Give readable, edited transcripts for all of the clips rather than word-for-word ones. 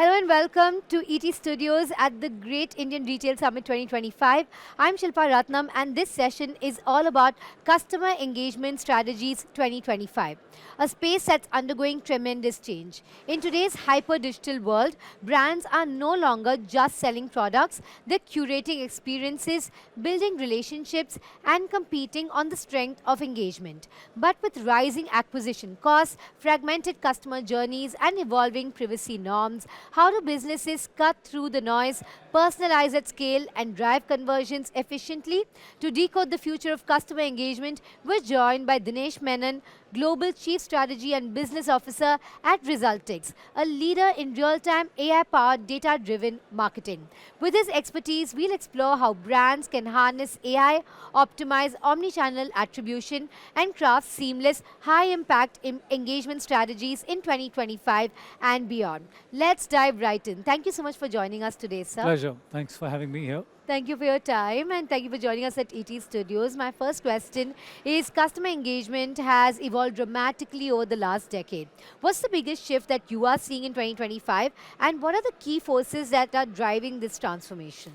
Hello and welcome to ET Studios at the Great Indian Retail Summit 2025. I'm Shilpa Ratnam and this session is all about Customer Engagement Strategies 2025, a space that's undergoing tremendous change. In today's hyper-digital world, brands are no longer just selling products, they're curating experiences, building relationships and competing on the strength of engagement. But with rising acquisition costs, fragmented customer journeys and evolving privacy norms, how do businesses cut through the noise, personalize at scale, and drive conversions efficiently? To decode the future of customer engagement, we're joined by Dinesh Menon, Global Chief Strategy and Business Officer at Resulticks, a leader in real-time AI-powered data-driven marketing. With his expertise, we'll explore how brands can harness AI, optimize omnichannel attribution, and craft seamless, high-impact engagement strategies in 2025 and beyond. Let's dive right in. Thank you so much for joining us today, sir. Pleasure. Thanks for having me here. Thank you for your time and thank you for joining us at ET Studios. My first question is customer engagement has evolved dramatically over the last decade. What's the biggest shift that you are seeing in 2025 and what are the key forces that are driving this transformation?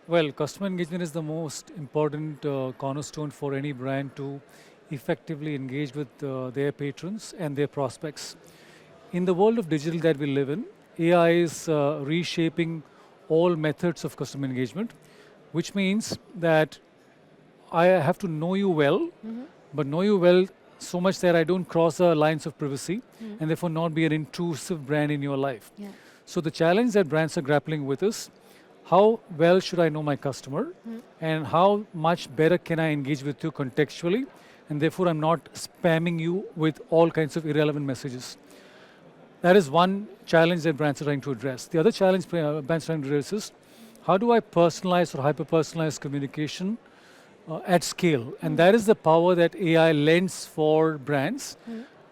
Well, customer engagement is the most important cornerstone for any brand to effectively engage with their patrons and their prospects. In the world of digital that we live in, AI is reshaping all methods of customer engagement, which means that I have to know you well, but know you well so much that I don't cross the lines of privacy and therefore not be an intrusive brand in your life. Yeah. So the challenge that brands are grappling with is how well should I know my customer and how much better can I engage with you contextually, and therefore I'm not spamming you with all kinds of irrelevant messages. That is one challenge that brands are trying to address. The other challenge brands are trying to address is how do I personalize or hyper-personalize communication at scale? And that is the power that AI lends for brands.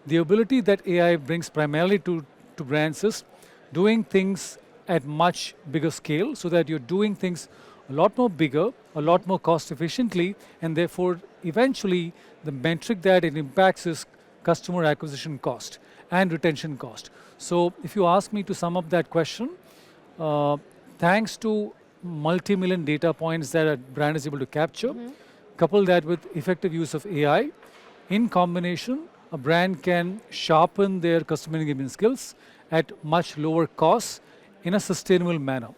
The ability that AI brings primarily to brands is doing things at much bigger scale so that you're doing things a lot more bigger, a lot more cost efficiently, and therefore eventually the metric that it impacts is customer acquisition cost and retention cost. So if you ask me to sum up that question, thanks to multi-million data points that a brand is able to capture, couple that with effective use of AI, in combination, a brand can sharpen their customer engagement skills at much lower costs in a sustainable manner.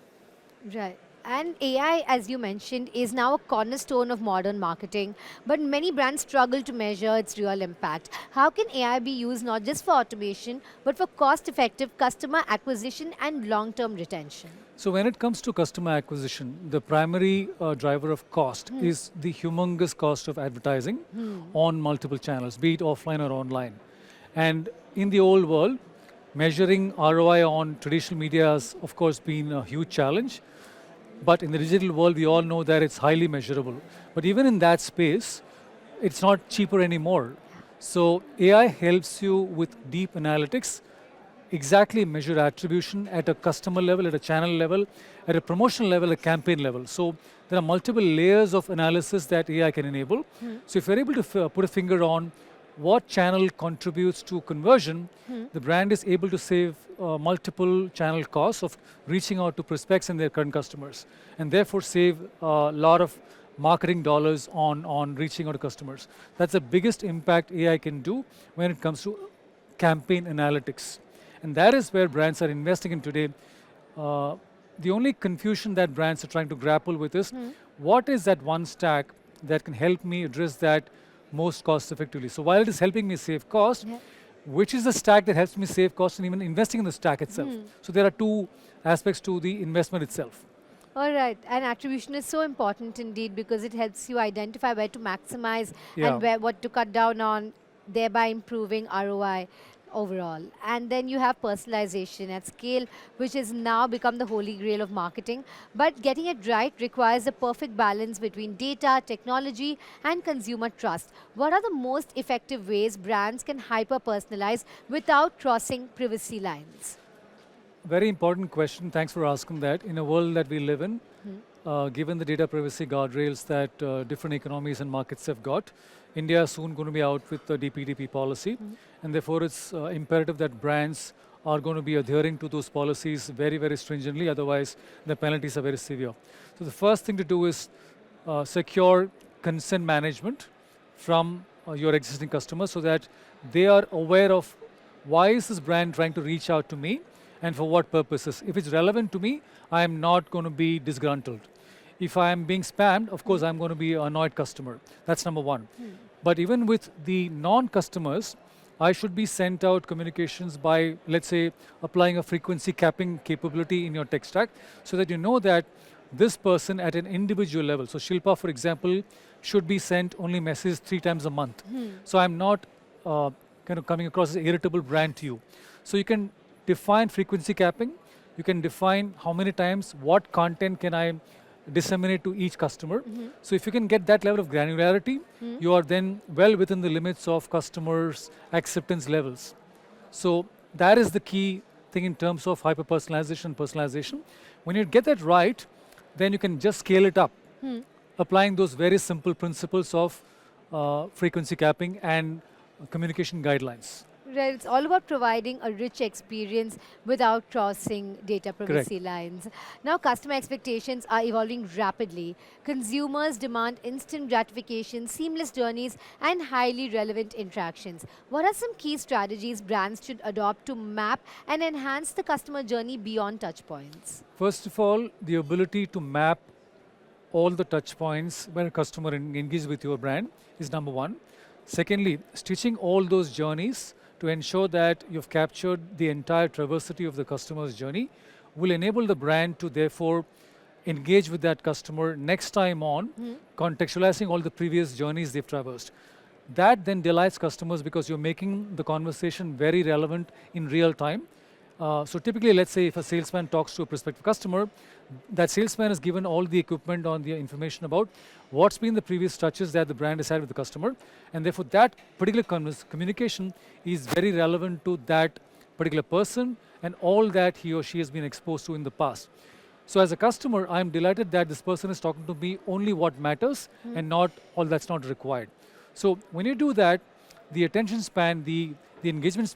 Right. And AI, as you mentioned, is now a cornerstone of modern marketing, but many brands struggle to measure its real impact. How can AI be used not just for automation, but for cost-effective customer acquisition and long-term retention? So when it comes to customer acquisition, the primary driver of cost is the humongous cost of advertising on multiple channels, be it offline or online. And in the old world, measuring ROI on traditional media has, of course, been a huge challenge. But in the digital world, we all know that it's highly measurable. But even in that space, it's not cheaper anymore. So AI helps you with deep analytics, exactly measure attribution at a customer level, at a channel level, at a promotional level, a campaign level. So there are multiple layers of analysis that AI can enable. So if you're able to put a finger on what channel contributes to conversion, the brand is able to save multiple channel costs of reaching out to prospects and their current customers, and therefore save a lot of marketing dollars on reaching out to customers. That's the biggest impact AI can do when it comes to campaign analytics. And that is where brands are investing in today. The only confusion that brands are trying to grapple with is what is that one stack that can help me address that most cost effectively. So while it is helping me save cost, which is the stack that helps me save cost and even investing in the stack itself. So there are two aspects to the investment itself. All right, and attribution is so important indeed because it helps you identify where to maximize and what to cut down on, thereby improving ROI overall. And then you have personalization at scale, which has now become the holy grail of marketing. But getting it right requires a perfect balance between data, technology, and consumer trust. What are the most effective ways brands can hyper-personalize without crossing privacy lines? Very important question. Thanks for asking that. In a world that we live in, given the data privacy guardrails that different economies and markets have got, India is soon going to be out with the DPDP policy, and therefore it's imperative that brands are going to be adhering to those policies very, very stringently. Otherwise, the penalties are very severe. So the first thing to do is secure consent management from your existing customers so that they are aware of why is this brand trying to reach out to me and for what purposes. If it's relevant to me, I am not going to be disgruntled. If I am being spammed, of course, I'm going to be an annoyed customer. That's number one. But even with the non-customers, I should be sent out communications by, let's say, applying a frequency capping capability in your tech stack so that you know that this person at an individual level, so Shilpa, for example, should be sent only messages 3 times a month. So I'm not kind of coming across as an irritable brand to you. So you can define frequency capping. You can define how many times, what content can I disseminate to each customer. So if you can get that level of granularity, you are then well within the limits of customers' acceptance levels. So that is the key thing in terms of hyper-personalization and personalization. When you get that right, then you can just scale it up, applying those very simple principles of frequency capping and communication guidelines. Right, it's all about providing a rich experience without crossing data privacy lines. Now, customer expectations are evolving rapidly. Consumers demand instant gratification, seamless journeys, and highly relevant interactions. What are some key strategies brands should adopt to map and enhance the customer journey beyond touchpoints? First of all, the ability to map all the touch points when a customer engages with your brand is number one. Secondly, stitching all those journeys to ensure that you've captured the entire traversity of the customer's journey will enable the brand to therefore engage with that customer next time on, contextualizing all the previous journeys they've traversed. That then delights customers because you're making the conversation very relevant in real time. So typically, let's say if a salesman talks to a prospective customer, that salesman is given all the equipment on the information about what's been the previous touches that the brand has had with the customer, and therefore that particular communication is very relevant to that particular person and all that he or she has been exposed to in the past. So as a customer, I'm delighted that this person is talking to me only what matters and not all that's not required. So when you do that, the attention span, the engagement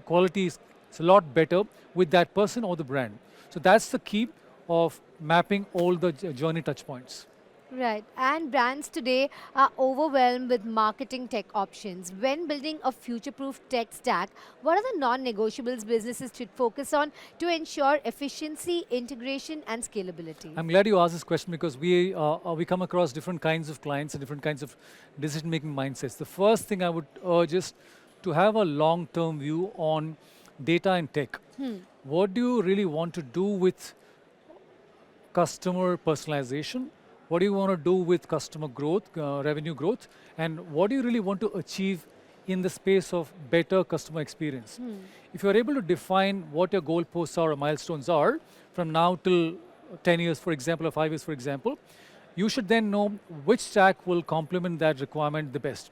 quality is a lot better with that person or the brand. So that's the key of mapping all the journey touch points. Right, and brands today are overwhelmed with marketing tech options. When building a future-proof tech stack, what are the non-negotiables businesses should focus on to ensure efficiency, integration, and scalability? I'm glad you asked this question because we come across different kinds of clients and different kinds of decision-making mindsets. The first thing I would urge is to have a long-term view on data and tech. What do you really want to do with customer personalization? What do you want to do with customer growth, revenue growth? And what do you really want to achieve in the space of better customer experience? If you're able to define what your goalposts are or milestones are from now till 10 years, for example, or 5 years, for example, you should then know which stack will complement that requirement the best.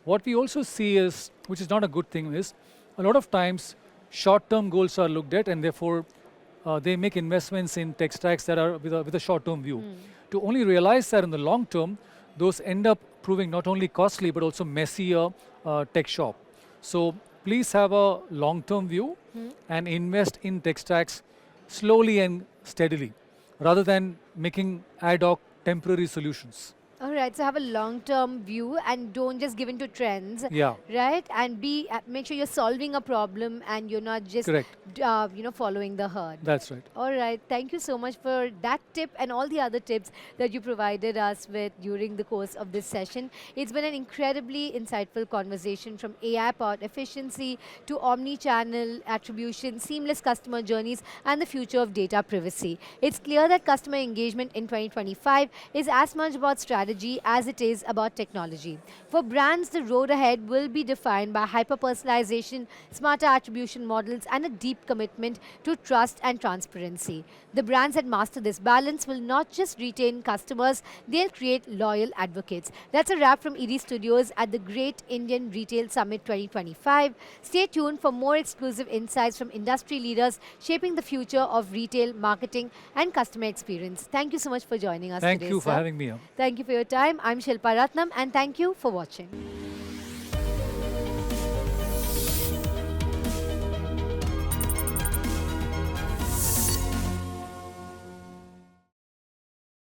What we also see is, which is not a good thing, is a lot of times short-term goals are looked at and therefore they make investments in tech stacks that are with a short-term view. To only realize that in the long term, those end up proving not only costly but also messier tech shop. So please have a long-term view and invest in tech stacks slowly and steadily rather than making ad hoc temporary solutions. All right, so have a long-term view and don't just give in to trends, Yeah, right? And make sure you're solving a problem and you're not just, correct. following the herd. That's right. All right, thank you so much for that tip and all the other tips that you provided us with during the course of this session. It's been an incredibly insightful conversation from AI-powered efficiency to omni-channel attribution, seamless customer journeys, and the future of data privacy. It's clear that customer engagement in 2025 is as much about strategy as it is about technology. For brands, the road ahead will be defined by hyper-personalization, smarter attribution models, and a deep commitment to trust and transparency. The brands that master this balance will not just retain customers, they'll create loyal advocates. That's a wrap from ED Studios at the Great Indian Retail Summit 2025. Stay tuned for more exclusive insights from industry leaders shaping the future of retail, marketing, and customer experience. Thank you so much for joining us Thank today, you for sir. having me here. Thank you for your time. I'm Shilpa Ratnam, and thank you for watching.